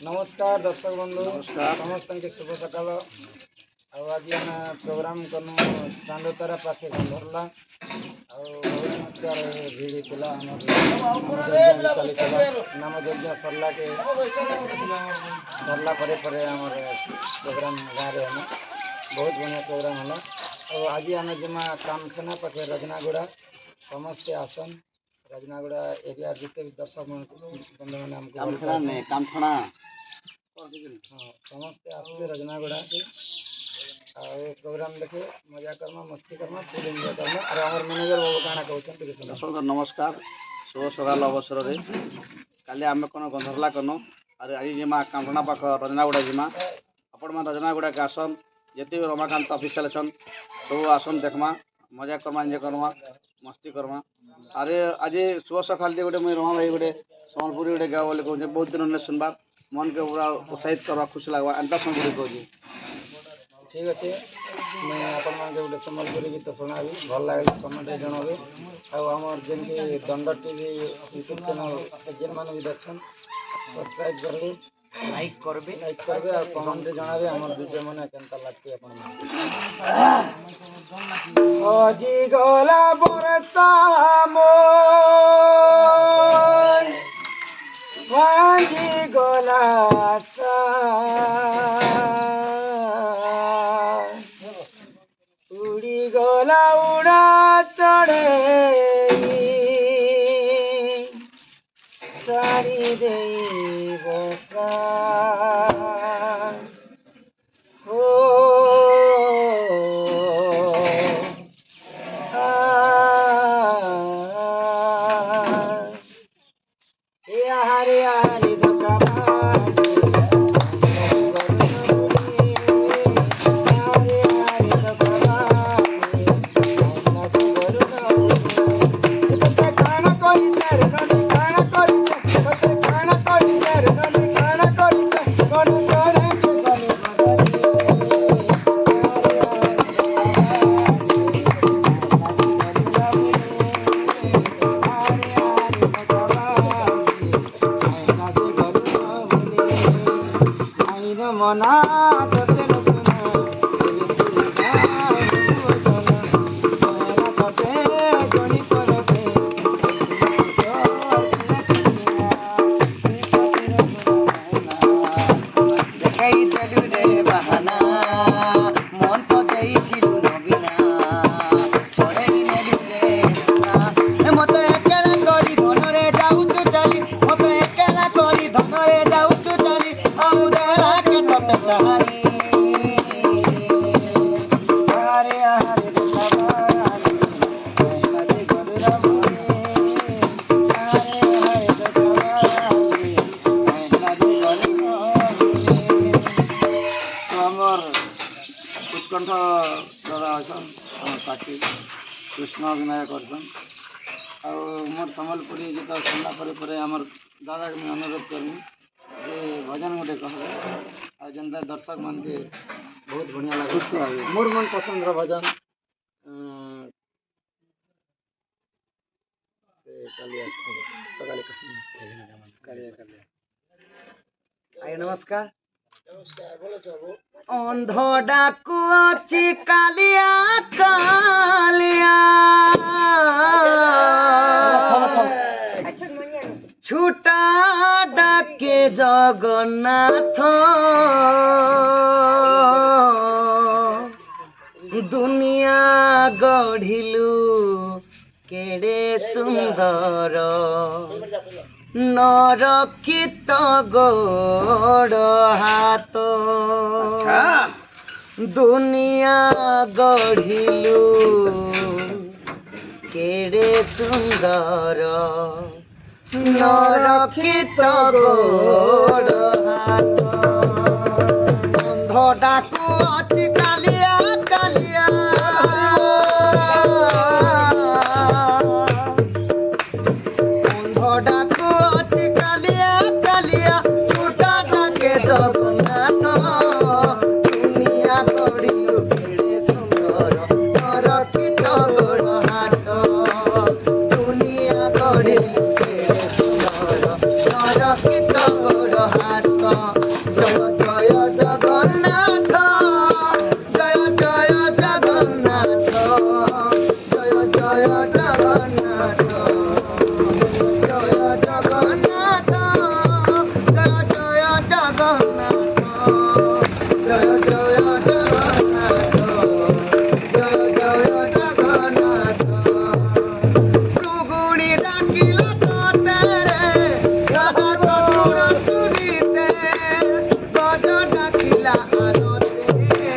नमस्कार दर्शक बंधु समस्त के शुभ सकाल। आज आम प्रोग्राम कनु चांदोतारा पाखे गंधरला भिड़ थी चली नाम यज्ञ सरला के सरला आमर प्रोग्राम गाँव में हम बहुत बढ़िया प्रोग्राम है। और आज आम जमा कामखाना पाखे रजनागुड़ा समस्ते आसन रजनागुड़ा एरिया जिते भी दर्शक बंधु मैंने समस्ते आसते रजनागुड़ा प्रोग्राम देखे मजा करमा मस्ती करमा फुल एंजॉय करमा। और हमार मैनेजर बाबू काना कहते दर्शक नमस्कार शुभ सकाल अवसर में काली आम कौन गंधरला कनु और आज जिमा कामठना पाख रजनागुड़ा जिमा आपण मैंने रजनागुड़ा के आसन जिते भी रमाकांत ऑफिशियल छन सब आसन देखमा मजा करमा एंजॉय करमा मस्ती करमा। अरे आज शुभ सकाल गोटे मुझे रमा भाई गोटे सम्बलपुरी गोटे गाँव बोले कहूँ बहुत दिन सुनवा मन के पूरा उत्साहित करवा खुशी लगवा एंता सम्बलपुरी कहूँ ठीक अच्छे मैं आपण गोटे सम्बलपुरी गीत शुणाबी भल लगे कमेंट जनबे आमर जमी दंड टीवी यूट्यूब चैनल जेन मैंने भी देखन सब्सक्राइब करबे लाइक करबे और कमेंट जनाबे आमर वीडियो मैंने केनता लागसी आपण अजी गला बरता मोर भांजी गला सा उड़ी गला उड़ा चढ़े चारी दे बसा हो हरे हरे मना उत्कंठ दादा अच्छा पार्टी कृष्ण अभिनय करसन मोर सम्बलपुरी गीत सुनला पर आमर दादा के अनुरोध करमी जे भजन गोटे कह जनता दर्शक मन के बहुत बढ़िया लगे मोर मन पसंद भजन आइए नमस्कार अंध डाकु अच्छी कालिया कालिया छुटा डाके जगन्नाथ दुनिया गढ़िलु केड़े सुंदर नरक्षित गोड़ हाथ दुनिया गढ़िलु केड़े सुंदर नरक्षित गोड़ हाथ अंध डाकु अछि कालिया कालिया अंध डाकु अछि कालिया कालिया छुटा डाके जगन्नाथ दुनिया गढ़िलु केड़े सुंदर नरक्षित गोड़ हाथ दुनिया गढ़िलु केड़े सुंदर नरक्षित गोड़ हाथ জয় জয় জগন্নাথ জয় জয় জগন্নাথ জয় জয় জগন্নাথ জয় জগন্নাথ জয় জয় জগন্নাথ জয় জয় জগন্নাথ জয় জয় জগন্নাথ দুগুণী ডাকিল তোতে রে রাধা কসুর শুনিতে গজ ডাকিলা আনতে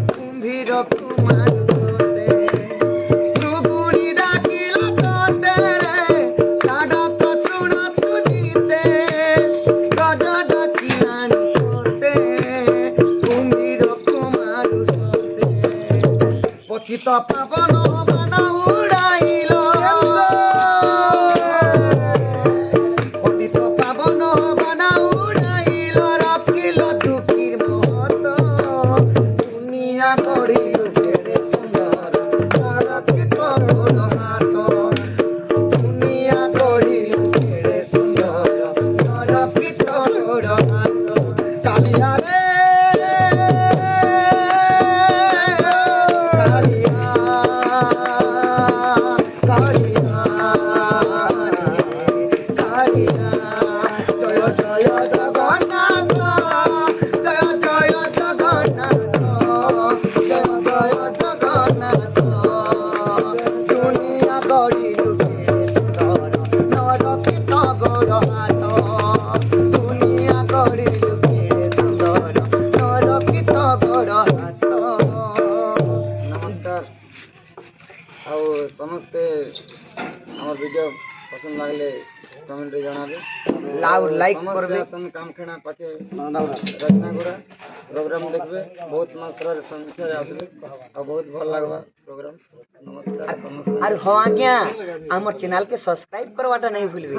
কুম্ভীর কুমার সোতে দুগুণী ডাকিল তোতে রে রাধা কসুর শুনিতে গজ ডাকিলানি তোতে কুম্ভীর কুমার সোতে পতিত পাবন বান উড়াইল পতিত পাবন বান উড়াইল রাখিল দুঃখীর মহত দুনিয়া করিল কেড়ে সুন্দর রাখিত গোল হাত দুনিয়া করিল কেড়ে সুন্দর রাখিত গোল হাত কালিয়া রে কালিয়া কালিয়া কালিয়া জয় জয় জগন্নাথ জয় জয় জগন্নাথ জয় জয় জগন্নাথ দুনিয়া গড়িলু কেড়ে সুন্দর নরকিত গোড় হাত দুনিয়া গড়িলু কেড়ে সুন্দর নরকিত গোড় হাত नमस्कार ଆଉ ସମସ୍ତେ ଆମର ଭିଡ଼ିଓ ପସନ୍ଦ ଲାଗିଲେ କମେଣ୍ଟରେ ଜଣାବେ ଲାଉଡ ଲାଇକ୍ ସମସ୍ତେ করবে ଆସନ୍ କାମଖେଣା ପାଖେ ରତ୍ନାଗୁଡ଼ା ପ୍ରୋଗ୍ରାମ ଦେଖିବେ ବହୁତ ମାତ୍ରାରେ ସଂଖ୍ୟାରେ ଆସିବେ ଆଉ ବହୁତ ଭଲ ଲାଗବା ପ୍ରୋଗ୍ରାମ ନମସ୍କାର ସମସ୍ତେ আর হ আজ্ঞা আমার চ্যানেল কে সাবস্ক্রাইব করবাটা नहीं भूलबे